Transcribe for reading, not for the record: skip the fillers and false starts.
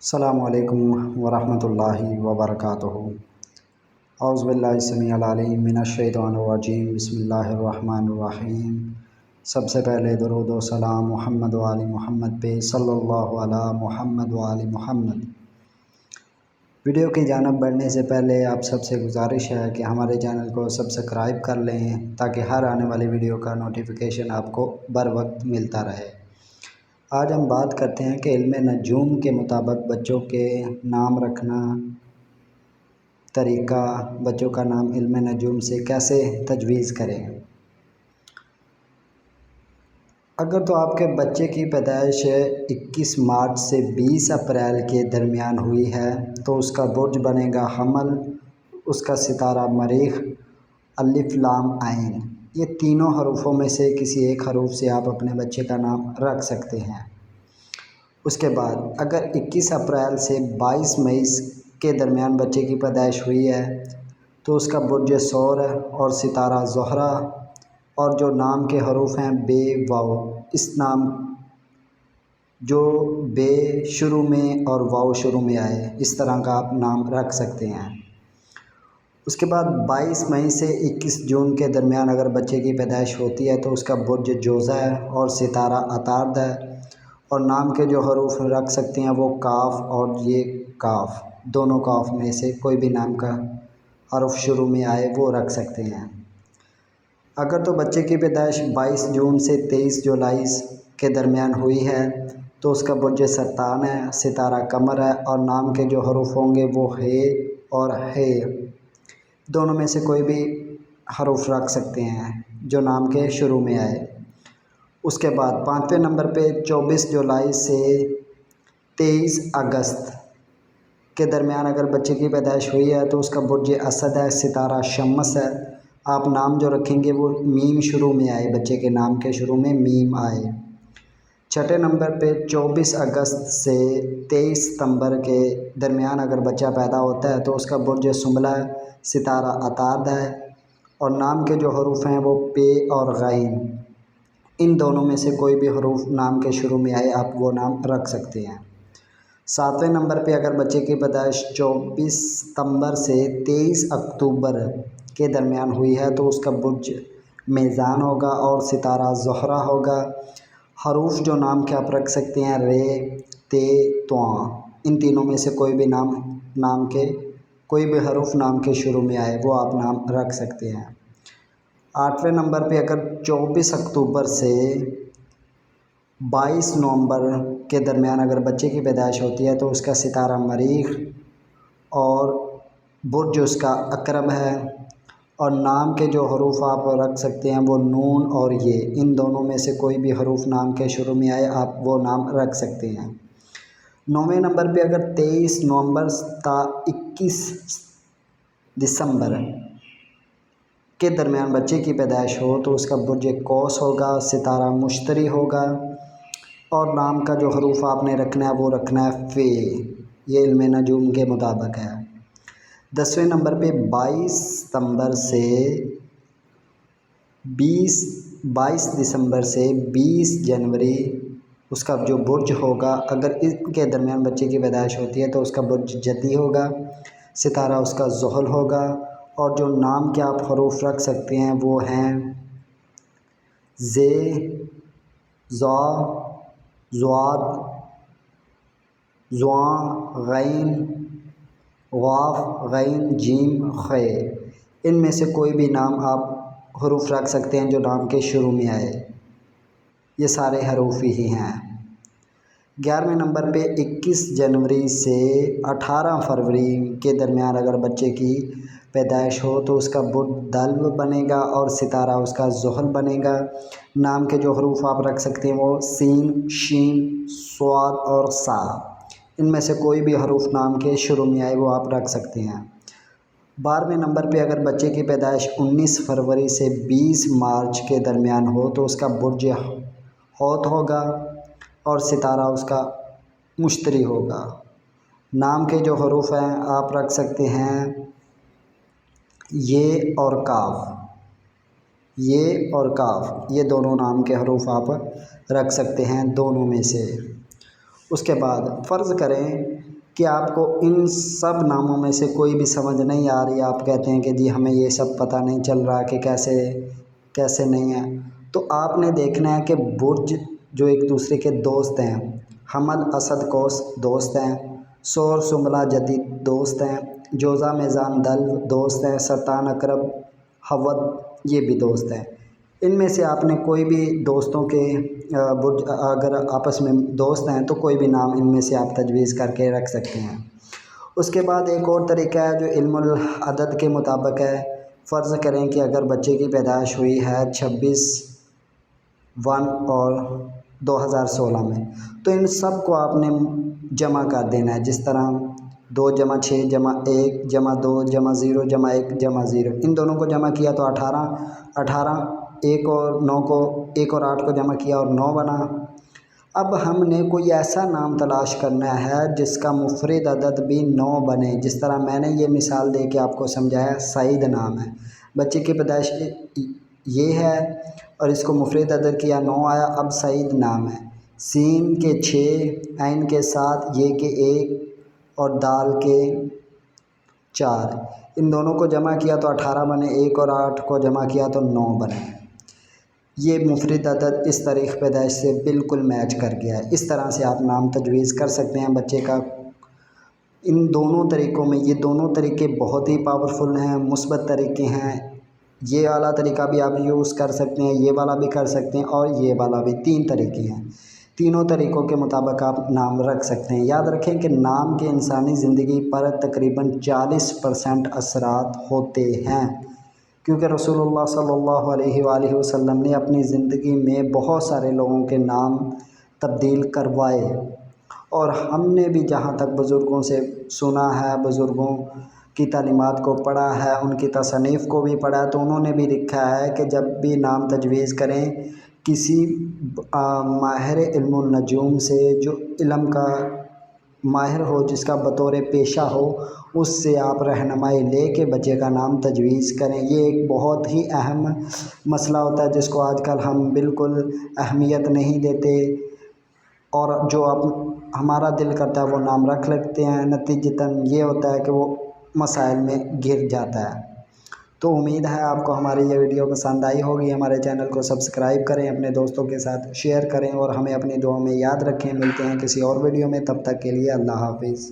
السلام علیکم ورحمۃ اللہ وبرکاتہ۔ اعوذ باللہ السمیع العلیم من الشیطان الرجیم، بسم اللہ الرحمن الرحیم۔ سب سے پہلے درود و سلام محمد و آل محمد پہ، صلی اللہ علی محمد و آل محمد۔ ویڈیو کی جانب بڑھنے سے پہلے آپ سب سے گزارش ہے کہ ہمارے چینل کو سبسکرائب کر لیں تاکہ ہر آنے والی ویڈیو کا نوٹیفیکیشن آپ کو بر وقت ملتا رہے۔ آج ہم بات کرتے ہیں کہ علم نجوم کے مطابق بچوں کے نام رکھنا طریقہ، بچوں کا نام علم نجوم سے کیسے تجویز کریں۔ اگر تو آپ کے بچے کی پیدائش 21 مارچ سے 20 اپریل کے درمیان ہوئی ہے تو اس کا برج بنے گا حمل، اس کا ستارہ مریخ، الف لام عین۔ یہ تینوں حروفوں میں سے کسی ایک حروف سے آپ اپنے بچے کا نام رکھ سکتے ہیں۔ اس کے بعد اگر 21 اپریل سے 22 مئی کے درمیان بچے کی پیدائش ہوئی ہے تو اس کا برج ثور ہے اور ستارہ زہرہ، اور جو نام کے حروف ہیں بے واو، اس نام جو بے شروع میں اور واو شروع میں آئے اس طرح کا آپ نام رکھ سکتے ہیں۔ اس کے بعد 22 مئی سے 21 جون کے درمیان اگر بچے کی پیدائش ہوتی ہے تو اس کا برج جوزہ ہے اور ستارہ عطارد ہے، اور نام کے جو حروف رکھ سکتے ہیں وہ کاف اور یہ کاف، دونوں کاف میں سے کوئی بھی نام کا حرف شروع میں آئے وہ رکھ سکتے ہیں۔ اگر تو بچے کی پیدائش 22 جون سے 23 جولائی کے درمیان ہوئی ہے تو اس کا برج سرطان ہے، ستارہ قمر ہے، اور نام کے جو حروف ہوں گے وہ ہے اور ہے، دونوں میں سے کوئی بھی حروف رکھ سکتے ہیں جو نام کے شروع میں آئے۔ اس کے بعد 5ویں نمبر پہ 24 جولائی سے 23 اگست کے درمیان اگر بچے کی پیدائش ہوئی ہے تو اس کا برج اسد ہے، ستارہ شمس ہے۔ آپ نام جو رکھیں گے وہ میم شروع میں آئے، بچے کے نام کے شروع میں میم آئے۔ 6 نمبر پہ 24 اگست سے 23 ستمبر کے درمیان اگر بچہ پیدا ہوتا ہے تو اس کا برج سنبلہ ہے، ستارہ عطارد ہے، اور نام کے جو حروف ہیں وہ پے اور غین، ان دونوں میں سے کوئی بھی حروف نام کے شروع میں آئے آپ وہ نام رکھ سکتے ہیں۔ 7ویں نمبر پہ اگر بچے کی پیدائش 24 ستمبر سے 23 اکتوبر کے درمیان ہوئی ہے تو اس کا برج میزان ہوگا اور ستارہ زہرہ ہوگا۔ حروف جو نام کے آپ رکھ سکتے ہیں رے، تے، تواں، ان تینوں میں سے کوئی بھی نام کے کوئی بھی حروف نام کے شروع میں آئے وہ آپ نام رکھ سکتے ہیں۔ 8ویں نمبر پہ اگر 24 اکتوبر سے 22 نومبر کے درمیان اگر بچے کی پیدائش ہوتی ہے تو اس کا ستارہ مریخ اور برج اس کا عقرب ہے، اور نام کے جو حروف آپ رکھ سکتے ہیں وہ نون اور یہ، ان دونوں میں سے کوئی بھی حروف نام کے شروع میں آئے آپ وہ نام رکھ سکتے ہیں۔ 9ویں نمبر پہ اگر 23 نومبر تا 21 دسمبر کے درمیان بچے کی پیدائش ہو تو اس کا برج قوس ہوگا، ستارہ مشتری ہوگا، اور نام کا جو حروف آپ نے رکھنا ہے وہ رکھنا ہے فے، یہ علم نجوم کے مطابق ہے۔ 10ویں نمبر پہ 22 ستمبر سے 22 دسمبر سے 20 جنوری اس کا جو برج ہوگا، اگر ان کے درمیان بچے کی پیدائش ہوتی ہے تو اس کا برج جدی ہوگا، ستارہ اس کا زحل ہوگا، اور جو نام کے آپ حروف رکھ سکتے ہیں وہ ہیں زے، زا، زواد، زواں، غین، غاف، غین، جیم، خے، ان میں سے کوئی بھی نام آپ حروف رکھ سکتے ہیں جو نام کے شروع میں آئے، یہ سارے حروف ہی ہیں۔ 11ویں نمبر پہ 21 جنوری سے 18 فروری کے درمیان اگر بچے کی پیدائش ہو تو اس کا برج دلو بنے گا اور ستارہ اس کا زحل بنے گا۔ نام کے جو حروف آپ رکھ سکتے ہیں وہ سین، شین، صاد اور سا، ان میں سے کوئی بھی حروف نام کے شروع میں آئے وہ آپ رکھ سکتے ہیں۔ 12ویں نمبر پہ اگر بچے کی پیدائش 19 فروری سے 20 مارچ کے درمیان ہو تو اس کا برج حوت ہوگا اور ستارہ اس کا مشتری ہوگا۔ نام کے جو حروف ہیں آپ رکھ سکتے ہیں یہ اور کاف، یہ اور کاف، یہ دونوں نام کے حروف آپ رکھ سکتے ہیں دونوں میں سے۔ اس کے بعد فرض کریں کہ آپ کو ان سب ناموں میں سے کوئی بھی سمجھ نہیں آ رہی، آپ کہتے ہیں کہ جی ہمیں یہ سب پتہ نہیں چل رہا کہ کیسے نہیں ہے، تو آپ نے دیکھنا ہے کہ برج جو ایک دوسرے کے دوست ہیں، حمل اسد قوس دوست ہیں، سور سنبلہ جدید دوست ہیں، جوزا میزان دلو دوست ہیں، سرطان عقرب حود یہ بھی دوست ہیں۔ ان میں سے آپ نے کوئی بھی دوستوں کے برج اگر آپس میں دوست ہیں تو کوئی بھی نام ان میں سے آپ تجویز کر کے رکھ سکتے ہیں۔ اس کے بعد ایک اور طریقہ ہے جو علم العدد کے مطابق ہے۔ فرض کریں کہ اگر بچے کی پیدائش ہوئی ہے 26/1 اور 2016 میں، تو ان سب کو آپ نے جمع کر دینا ہے، جس طرح 2 + 6 + 1 + 2 + 0 + 1 + 0، ان دونوں کو جمع کیا تو 18، 1 اور 9 کو 1 اور 8 کو جمع کیا اور 9 بنا۔ اب ہم نے کوئی ایسا نام تلاش کرنا ہے جس کا مفرد عدد بھی 9 بنے، جس طرح میں نے یہ مثال دے کے آپ کو سمجھایا، سعید نام ہے، بچے کی پیدائش یہ ہے اور اس کو مفرد عدد کیا 9 آیا، اب سعید نام ہے۔ سین کے 6، عین کے 7، یہ کے 1 اور دال کے 4، ان دونوں کو جمع کیا تو 18 بنے، 1 اور 8 کو جمع کیا تو 9 بنے۔ یہ مفرد عدد اس تاریخ پیدائش سے بالکل میچ کر گیا ہے۔ اس طرح سے آپ نام تجویز کر سکتے ہیں بچے کا۔ ان دونوں طریقوں میں، یہ دونوں طریقے بہت ہی پاورفل ہیں، مثبت طریقے ہیں۔ یہ والا طریقہ بھی آپ یوز کر سکتے ہیں، یہ والا بھی کر سکتے ہیں، اور یہ والا بھی، 3 طریقے ہیں۔ تینوں طریقوں کے مطابق آپ نام رکھ سکتے ہیں۔ یاد رکھیں کہ نام کے انسانی زندگی پر تقریباً 40% اثرات ہوتے ہیں، کیونکہ رسول اللہ صلی اللہ علیہ وآلہ وسلم نے اپنی زندگی میں بہت سارے لوگوں کے نام تبدیل کروائے، اور ہم نے بھی جہاں تک بزرگوں سے سنا ہے، بزرگوں کی تعلیمات کو پڑھا ہے، ان کی تصانیف کو بھی پڑھا ہے، تو انہوں نے بھی لکھا ہے کہ جب بھی نام تجویز کریں کسی ماہر علم النجوم سے، جو علم کا ماہر ہو، جس کا بطور پیشہ ہو، اس سے آپ رہنمائی لے کے بچے کا نام تجویز کریں۔ یہ ایک بہت ہی اہم مسئلہ ہوتا ہے جس کو آج کل ہم بالکل اہمیت نہیں دیتے، اور جو اب ہمارا دل کرتا ہے وہ نام رکھ لیتے ہیں، نتیجتاً یہ ہوتا ہے کہ وہ مسائل میں گر جاتا ہے۔ تو امید ہے آپ کو ہماری یہ ویڈیو پسند آئی ہوگی۔ ہمارے چینل کو سبسکرائب کریں، اپنے دوستوں کے ساتھ شیئر کریں، اور ہمیں اپنی دعاؤں میں یاد رکھیں۔ ملتے ہیں کسی اور ویڈیو میں، تب تک کے لیے اللہ حافظ۔